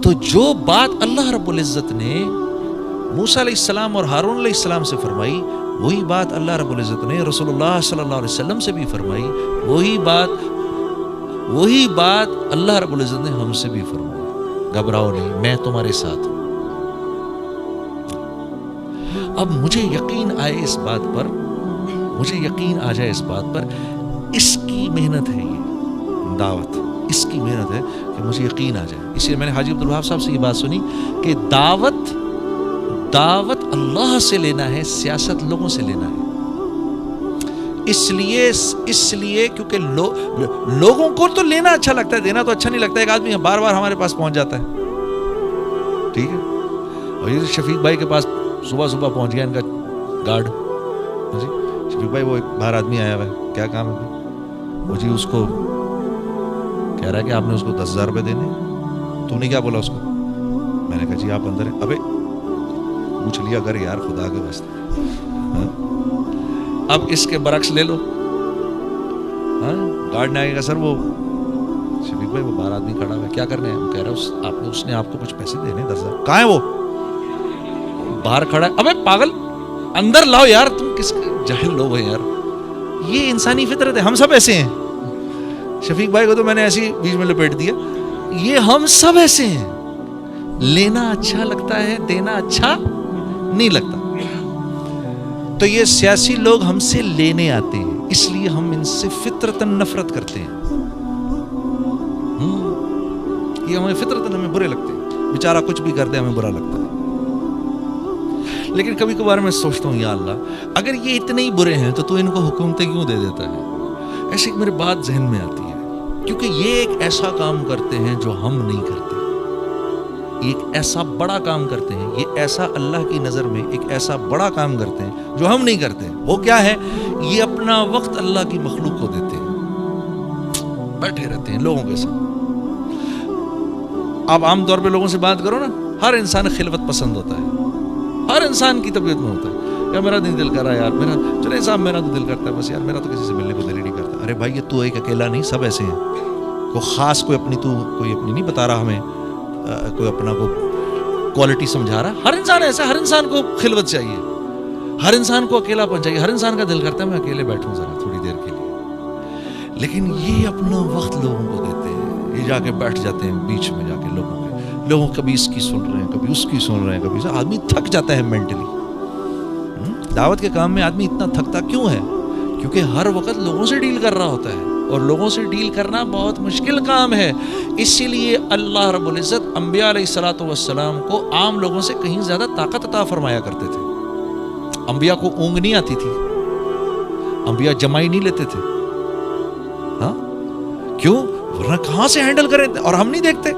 تو جو بات اللہ رب العزت نے موسیٰ علیہ السلام اور ہارون علیہ السلام سے فرمائی، وہی بات اللہ رب العزت نے رسول اللہ صلی اللہ علیہ وسلم سے بھی فرمائی، وہی بات اللہ رب العزت نے ہم سے بھی فرمائی، گھبراؤ نہیں، میں تمہارے ساتھ ہوں۔ اب مجھے یقین آئے اس بات پر، مجھے یقین آ جائے اس بات پر، اس کی محنت ہے یہ دعوت، اس کی محنت ہے کہ مجھے یقین آ جائے۔ اس لیے میں نے حاجی عبدالوہاب صاحب سے یہ بات سنی کہ دعوت اللہ سے لینا ہے، سیاست لوگوں سے لینا ہے۔ اس لیے کیونکہ لوگوں کو تو لینا اچھا لگتا ہے، دینا تو اچھا نہیں لگتا۔ ایک آدمی بار بار ہمارے پاس پہنچ جاتا ہے، ٹھیک ہے، اور یہ شفیق بھائی کے پاس صبح پہنچ گیا ان کا گارڈ، جی شفیق بھائی وہ ایک باہر آدمی آیا ہوا ہے، کیا کام ہے؟ وہ جی اس کو کہہ رہا ہے کہ آپ نے اس کو 10,000 روپے دینے۔ تو نے کیا بولا اس کو؟ میں نے کہا جی آپ اندر ہیں۔ ابے پوچھ لیا کر یار خدا کے واسطے، اب اس کے برعکس لے لو، گارڈ نے آگے کہا سر وہ شفیق بھائی وہ باہر آدمی کھڑا ہوا ہے، کیا کرنے ہیں؟ وہ کہہ رہا ہے اس نے آپ کو کچھ پیسے دینے 10,000۔ کہاں ہے وہ؟ باہر کھڑا ہے۔ ابے پاگل اندر لاؤ یار، تم کس جاہل لوگ ہیں یار، یہ انسانی فطرت ہے، ہم سب ایسے ہیں۔ شفیق بھائی کو تو میں نے ایسی بیچ میں لپیٹ دیا، یہ ہم سب ایسے ہیں، لینا اچھا لگتا ہے، دینا اچھا نہیں لگتا۔ تو یہ سیاسی لوگ ہم سے لینے آتے ہیں، اس لیے ہم ان سے فطرتاً نفرت کرتے ہیں، یہ ہمیں فطرتاً ہمیں برے لگتے ہیں، بیچارہ کچھ بھی کرتے ہمیں برا لگتا ہے۔ لیکن کبھی کبھار میں سوچتا ہوں یا اللہ اگر یہ اتنے ہی برے ہیں تو ان کو حکومتیں کیوں دے دیتا ہے؟ ایسی میری بات ذہن میں آتی ہے، کیونکہ یہ ایک ایسا کام کرتے ہیں جو ہم نہیں کرتے، ایک ایسا بڑا کام کرتے ہیں، یہ ایسا اللہ کی نظر میں ایک ایسا بڑا کام کرتے ہیں جو ہم نہیں کرتے۔ وہ کیا ہے؟ یہ اپنا وقت اللہ کی مخلوق کو دیتے ہیں، بیٹھے رہتے ہیں لوگوں کے ساتھ۔ آپ عام طور پہ لوگوں سے بات کرو نا، ہر انسان خلوت پسند ہوتا ہے، ہر انسان کی طبیعت میں ہوتا ہے، یا میرا نہیں دل کر رہا یار، میرا چلے صاحب میرا تو دل کرتا ہے بس یار، میرا تو کسی سے ملنے کو دل ہی نہیں کرتا۔ ارے بھائی یہ تو ایک اکیلا نہیں، سب ایسے ہیں، کوئی خاص کوئی اپنی نہیں بتا رہا ہمیں، کوئی اپنا کو کوالٹی سمجھا رہا۔ ہر انسان ایسا، ہر انسان کو خلوت چاہیے، ہر انسان کو اکیلا پن چاہیے، ہر انسان کا دل کرتا ہے میں اکیلے بیٹھوں ذرا تھوڑی دیر کے لیے۔ لیکن یہ اپنا وقت لوگوں کو دیتے ہیں، یہ جا کے بیٹھ جاتے ہیں بیچ میں جا کے لوگوں کبھی اس کی سن رہے ہیں، کبھی اس کی سن رہے ہیں، کبھی آدمی تھک جاتا ہے مینٹلی۔ دعوت کے کام میں آدمی اتنا تھکتا کیوں ہے؟ کیونکہ ہر وقت لوگوں سے ڈیل کر رہا ہوتا ہے، اور لوگوں سے ڈیل کرنا بہت مشکل کام ہے۔ اسی لیے اللہ رب العزت انبیاء علیہ الصلوۃ والسلام کو عام لوگوں سے کہیں زیادہ طاقت عطا فرمایا کرتے تھے۔ انبیاء کو اونگ نہیں آتی تھی، انبیاء جمائی نہیں لیتے تھے، ہاں کیوں؟ ورنہ کہاں سے ہینڈل کریں؟ اور ہم نہیں دیکھتے،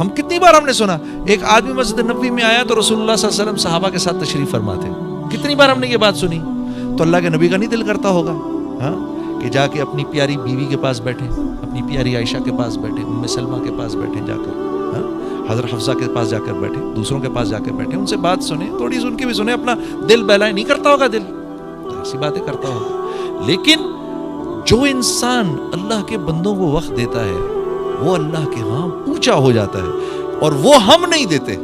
ہم کتنی بار ہم نے سنا ایک آدمی مسجد نبوی میں آیا تو رسول اللہ صلی اللہ علیہ وسلم صحابہ کے ساتھ تشریف فرما تھے، کتنی بار ہم نے یہ بات سنی۔ تو اللہ کے نبی کا نہیں دل کرتا ہوگا کہ جا کے اپنی پیاری بیوی کے پاس بیٹھیں، اپنی پیاری عائشہ کے پاس بیٹھیں، ام سلمہ کے پاس بیٹھیں، جا کر حضرت حفصہ کے پاس جا کر بیٹھیں، دوسروں کے پاس جا کر بیٹھیں، ان سے بات سنیں، تھوڑی سی ان کی بھی سنیں، اپنا دل بہلائیں۔ نہیں کرتا ہوگا دل، ایسی باتیں کرتا ہوگا۔ لیکن جو انسان اللہ کے بندوں کو وقت دیتا ہے وہ اللہ کے ہاں اونچا ہو جاتا ہے، اور وہ ہم نہیں دیتے،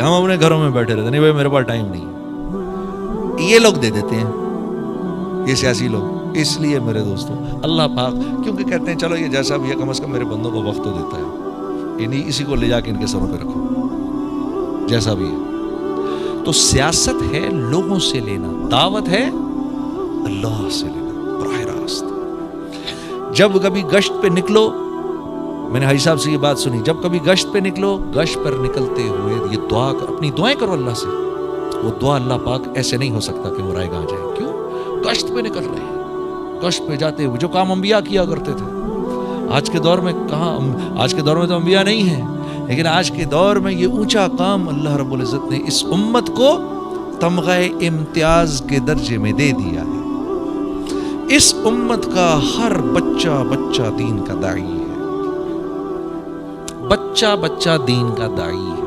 ہم اپنے گھروں میں بیٹھے رہتے، نہیں بھائی میرے پاس ٹائم نہیں، یہ لوگ دے دیتے ہیں، یہ سیاسی لوگ۔ اس لیے میرے دوستوں اللہ پاک کیونکہ کہتے ہیں چلو یہ جیسا بھی ہے کم از کم میرے بندوں کو وقت تو دیتا ہے، یعنی اسی کو لے جا کے ان کے سروں پہ رکھو جیسا بھی ہے۔ تو سیاست ہے لوگوں سے لینا، دعوت ہے اللہ سے لینا براہ راست۔ جب کبھی گشت پہ نکلو، میں نے حاجی صاحب سے یہ بات سنی، جب کبھی گشت پہ نکلو، گشت پر نکلتے ہوئے یہ دعا اپنی دعائیں کرو اللہ سے، وہ دعا اللہ پاک ایسے نہیں ہو سکتا کہ وہ رائے گاہ جائے۔ کیوں؟ گشت پہ نکل رہے ہیں، گشت پہ جاتے ہوئے جو کام انبیاء کیا کرتے تھے۔ آج کے دور میں کہاں، آج کے دور میں تو انبیاء نہیں ہیں، لیکن آج کے دور میں یہ اونچا کام اللہ رب العزت نے اس امت کو تمغہ امتیاز کے درجے میں دے دیا ہے۔ اس امت کا ہر بچہ دین کا داعی ہے، بچہ دین کا داعی ہے۔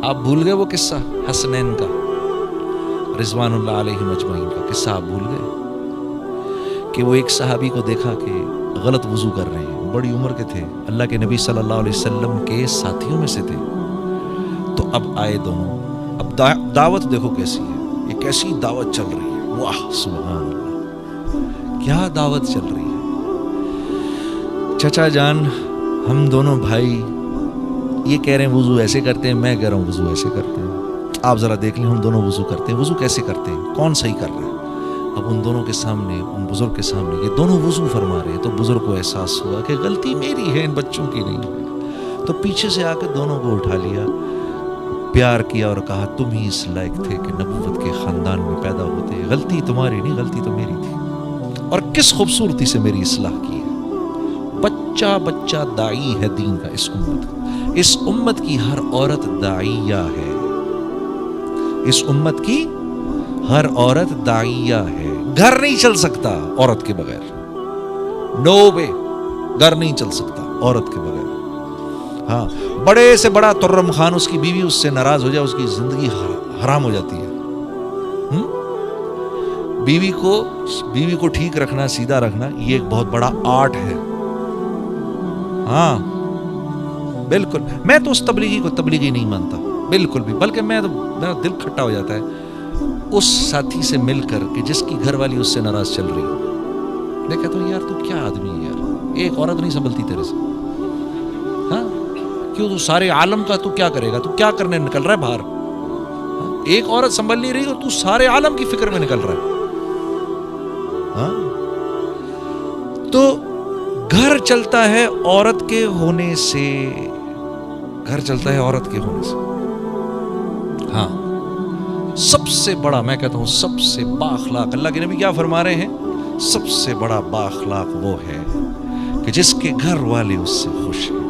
آپ بھول گئے وہ قصہ حسنین کا، رضوان اللہ علیہ مجمعین کا قصہ آپ بھول گئے کہ وہ ایک صحابی کو دیکھا کہ غلط وضو کر رہے ہیں، بڑی عمر کے تھے, اللہ کے نبی صلی اللہ علیہ وسلم کے ساتھیوں میں سے تھے. تو اب آئے دونوں. اب دعوت دیکھو کیسی ہے, یہ کیسی دعوت چل رہی ہے, واہ سبحان اللہ, کیا دعوت چل رہی ہے. چچا جان, ہم دونوں بھائی یہ کہہ رہے ہیں وضو ایسے کرتے ہیں, میں کہہ رہا ہوں وضو ایسے کرتے ہیں. آپ ذرا دیکھ لیں, ہم دونوں وضو کرتے ہیں, وضو کیسے کرتے ہیں, کون صحیح کر رہا ہے. اب ان دونوں کے سامنے, ان بزرگ کے سامنے یہ دونوں وضو فرما رہے ہیں, تو بزرگ کو احساس ہوا کہ غلطی میری ہے, ان بچوں کی نہیں ہے. تو پیچھے سے آ کے دونوں کو اٹھا لیا, پیار کیا اور کہا تم ہی اس لائق تھے کہ نبوت کے خاندان میں پیدا ہوتے, غلطی تمہاری نہیں, غلطی تو میری تھی. اور کس خوبصورتی سے میری اصلاح کی ہے. بچہ بچہ داعی ہے دین کا اس امت کا. اس امت کی ہر عورت داعیہ ہے, اس امت کی ہر عورت داعیہ ہے. گھر نہیں چل سکتا عورت کے بغیر, نو وے, گھر نہیں چل سکتا عورت کے بغیر. ہاں, بڑے سے بڑا ترم خان اس کی بیوی اس سے ناراض ہو جائے, اس کی زندگی حرام ہو جاتی ہے. بیوی کو ٹھیک رکھنا, سیدھا رکھنا, یہ ایک بہت بڑا آرٹ ہے. ہاں بالکل, میں تو اس تبلیغی کو تبلیغی نہیں مانتا بالکل بھی, بلکہ میرا دل کھٹا ہو جاتا ہے اس ساتھی سے مل کر کہ جس کی گھر والی اس سے ناراض چل رہی ہو. میں کہتا ہوں یار تو کیا آدمی ہے یار, ایک عورت نہیں سنبھلتی تیرے سے. ہاں کیوں, تو سارے عالم کا تو کیا کرے گا, تو کیا کرنے نکل رہا ہے باہر. ایک عورت سنبھل نہیں رہی اور تو سارے عالم کی فکر میں نکل رہا ہے. ہاں تو گھر چلتا ہے عورت کے ہونے سے, گھر چلتا ہے عورت کے ہونے سے. ہاں سب سے بڑا, میں کہتا ہوں سب سے بااخلاق, اللہ کے نبی کیا فرما رہے ہیں, سب سے بڑا بااخلاق وہ ہے کہ جس کے گھر والے اس سے خوش ہیں.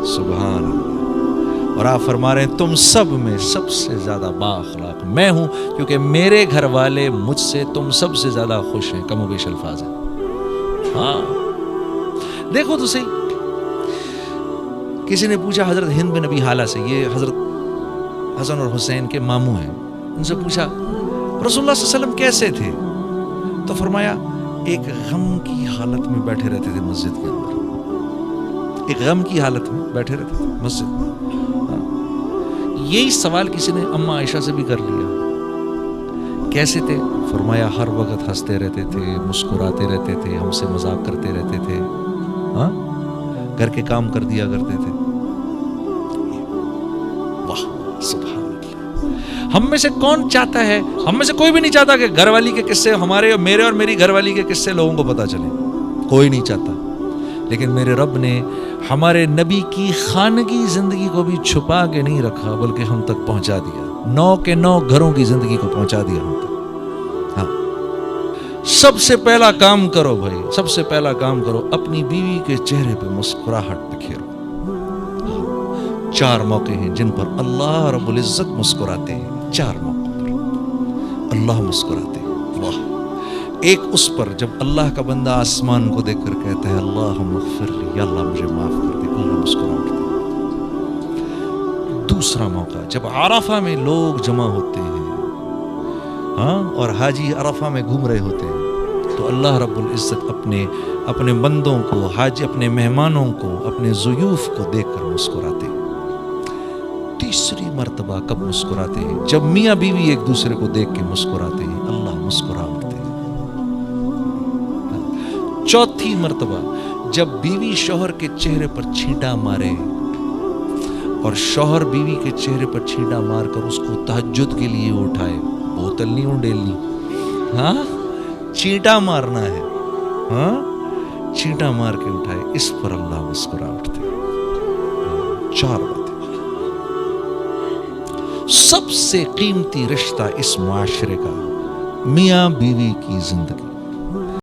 سبحان اللہ. اور آپ فرما رہے ہیں تم سب میں سب سے زیادہ بااخلاق میں ہوں, کیونکہ میرے گھر والے مجھ سے تم سب سے زیادہ خوش ہیں. کم و بیش الفاظ ہیں. ہاں دیکھو تو صحیح. کسی نے پوچھا حضرت ہند بن ابی حالہ سے, یہ حضرت حسن اور حسین کے ماموں ہیں, ان سے پوچھا رسول اللہ صلی اللہ علیہ وسلم کیسے تھے, تو فرمایا ایک غم کی حالت میں بیٹھے رہتے تھے مسجد کے اندر, ایک غم کی حالت میں بیٹھے رہتے تھے مسجد میں. یہی سوال کسی نے اماں عائشہ سے بھی کر لیا, کیسے تھے, فرمایا ہر وقت ہنستے رہتے تھے, مسکراتے رہتے تھے, ہم سے مذاق کرتے رہتے تھے, ہاں گھر کے کام کر دیا کرتے تھے. واہ سبحان اللہ. ہم میں سے کون چاہتا ہے, ہم میں سے کوئی بھی نہیں چاہتا کہ گھر والی کے قصے ہمارے اور میرے اور میری گھر والی کے قصے لوگوں کو پتا چلے, کوئی نہیں چاہتا. لیکن میرے رب نے ہمارے نبی کی خانگی زندگی کو بھی چھپا کے نہیں رکھا, بلکہ ہم تک پہنچا دیا. 9 کے 9 گھروں کی زندگی کو پہنچا دیا ہم تک. ہاں سب سے پہلا کام کرو بھائی, سب سے پہلا کام کرو, اپنی بیوی کے چہرے پہ مسکراہٹ بکھیرو. 4 موقع ہیں جن پر اللہ رب العزت مسکراتے ہیں, 4 موقع پر اللہ مسکراتے ہیں. واہ. ایک اس پر جب اللہ کا بندہ آسمان کو دیکھ کر کہتا ہے اللہم اغفر لی, یا اللہ مجھے معاف کر دے, اللہ مسکرا اٹھتا ہے. دوسرا موقع جب عرفہ میں لوگ جمع ہوتے ہیں, ہاں اور حاجی عرفہ میں گھوم رہے ہوتے ہیں, تو اللہ رب العزت اپنے بندوں کو, حاجی اپنے مہمانوں کو, اپنے ضیوف کو دیکھ کر مسکراتے ہیں. تیسری مرتبہ کب مسکراتے ہیں, جب میاں بیوی ایک دوسرے کو دیکھ کے مسکراتے ہیں, اللہ مسکرا اٹھتے ہیں. چوتھی مرتبہ جب بیوی شوہر کے چہرے پر چھینٹا مارے اور شوہر بیوی کے چہرے پر چھینٹا مار کر اس کو تہجد کے لیے اٹھائے, بوتل نہیں اونڈیلنی, ہاں چینٹا مارنا ہے, ہاں چینٹا مار کے اٹھائے, اس پر اللہ مسکرا اٹھتے ہیں. 4 باتیں. سب سے قیمتی رشتہ اس معاشرے کا میاں بیوی کی زندگی,